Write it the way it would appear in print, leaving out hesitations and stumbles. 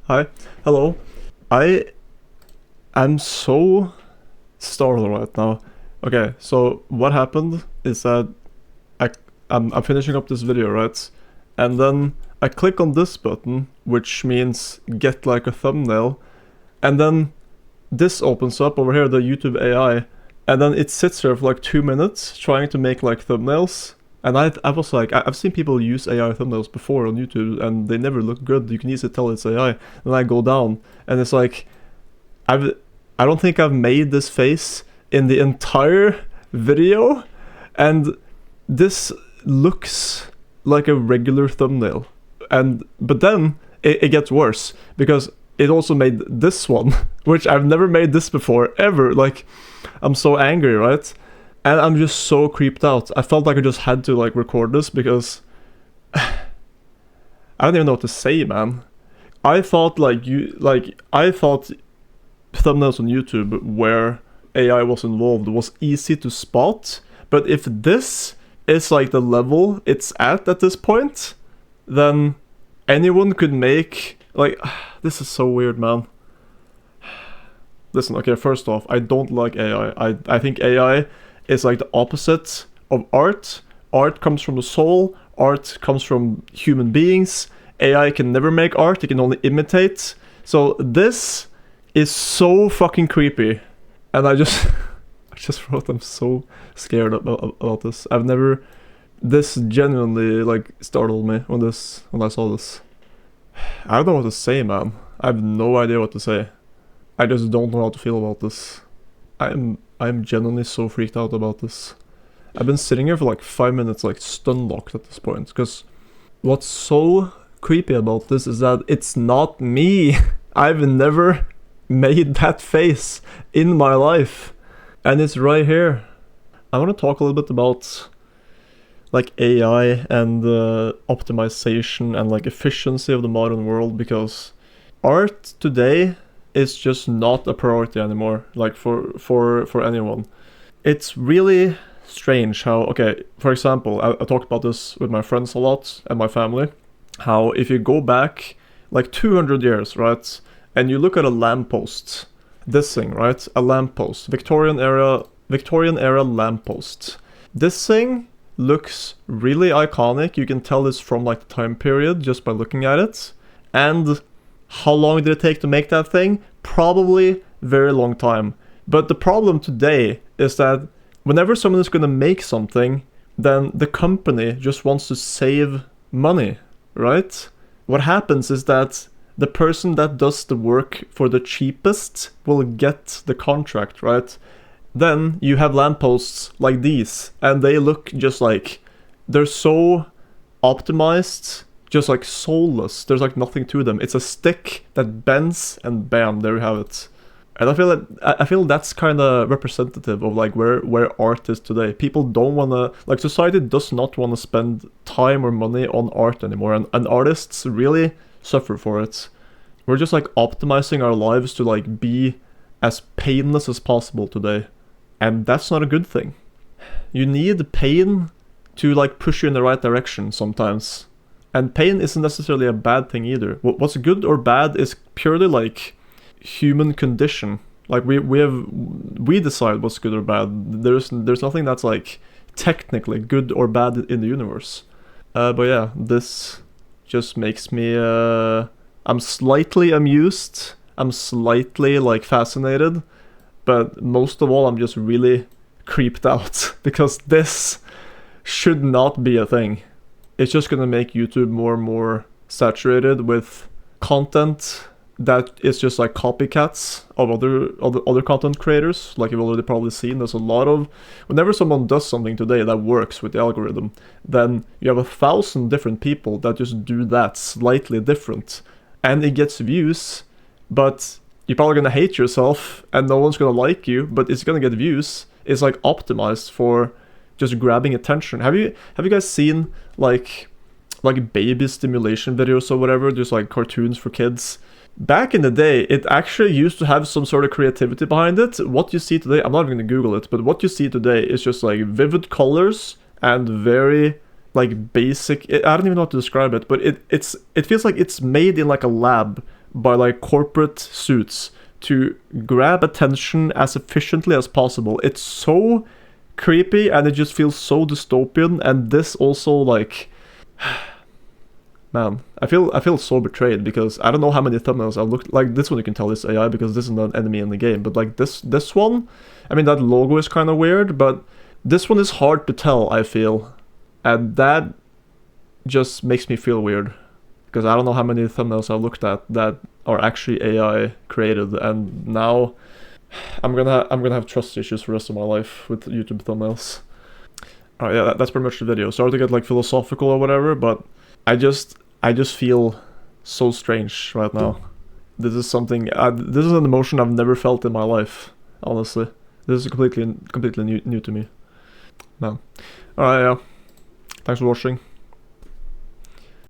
Hi. Hello. I am so startled right now. Okay, so what happened is that I I'm finishing up this video, right? And then I click on this button, which means get like a thumbnail, and then this opens up over here, the YouTube AI, and then it sits there for like 2 minutes trying to make like thumbnails. And I was like, I've seen people use AI thumbnails before on YouTube, and they never look good. You can easily tell it's AI. Then I go down, and it's like, I've I don't think I've made this face in the entire video, and this looks like a regular thumbnail. And but then it gets worse because it also made this one, which I've never made this before ever. Like, I'm so angry, right? And I'm just so creeped out. I felt like I just had to like record this because I don't even know what to say, man. I thought I thought thumbnails on YouTube where AI was involved was easy to spot, but if this is like the level it's at this point, then anyone could make like this is so weird, man. Listen, okay, first off, I don't like AI. I think AI is like the opposite of art. Art comes from the soul, art comes from human beings. AI can never make art, it can only imitate. So this is so fucking creepy. And I just I just wrote I'm so scared about this. I've never this genuinely like startled me when I saw this. I don't know what to say, man. I have no idea what to say. I just don't know how to feel about this. I'm genuinely so freaked out about this. I've been sitting here for like 5 minutes, like stun locked at this point, because what's so creepy about this is that it's not me. I've never made that face in my life, and it's right here. I want to talk a little bit about like AI and optimization and like efficiency of the modern world, because art today is just not a priority anymore, like for anyone. It's really strange how, okay, for example, I talked about this with my friends a lot and my family, how if you go back like 200 years, right, and you look at a lamppost, this thing, right, a lamppost, Victorian era lamppost. This thing looks really iconic. You can tell it's from like the time period just by looking at it. And how long did it take to make that thing? Probably very long time. But the problem today is that whenever someone is going to make something, then the company just wants to save money, right? What happens is that the person that does the work for the cheapest will get the contract, right? Then you have lampposts like these, and they look just like, they're so optimized, just like soulless. There's like nothing to them. It's a stick that bends, and bam, there you have it. And I feel that's kind of representative of like where art is today. People don't want to, like, society does not want to spend time or money on art anymore, and artists really suffer for it. We're just like optimizing our lives to like be as painless as possible today, and that's not a good thing. You need pain to like push you in the right direction sometimes, and pain isn't necessarily a bad thing either. What's good or bad is purely like human condition. Like we decide what's good or bad. There's nothing that's like technically good or bad in the universe. But yeah, this just makes me I'm slightly amused, I'm slightly like fascinated, but most of all I'm just really creeped out because this should not be a thing. It's just gonna make YouTube more and more saturated with content that is just like copycats of other content creators. Like you've already probably seen, there's a lot of, whenever someone does something today that works with the algorithm, then you have 1,000 different people that just do that slightly different, and it gets views, but you're probably gonna hate yourself and no one's gonna like you, but it's gonna get views. It's like optimized for just grabbing attention. Have you guys seen like baby stimulation videos or whatever, just like cartoons for kids? Back in the day, it actually used to have some sort of creativity behind it. What you see today, I'm not going to Google it, but what you see today is just like vivid colors and very like basic. I don't even know how to describe it, but it feels like it's made in like a lab by like corporate suits to grab attention as efficiently as possible. It's so creepy and it just feels so dystopian, and this also like man, I feel so betrayed because I don't know how many thumbnails I've looked like. This one you can tell is AI because this is not an enemy in the game, but like this one, I mean that logo is kind of weird, but this one is hard to tell, I feel, and that just makes me feel weird because I don't know how many thumbnails I've looked at that are actually AI created, and now I'm gonna have trust issues for the rest of my life with YouTube thumbnails. Alright, yeah, that's pretty much the video. Sorry to get like philosophical or whatever, but I just feel so strange right now. This is something. This is an emotion I've never felt in my life. Honestly, this is completely new to me. Man. Alright, yeah. Thanks for watching.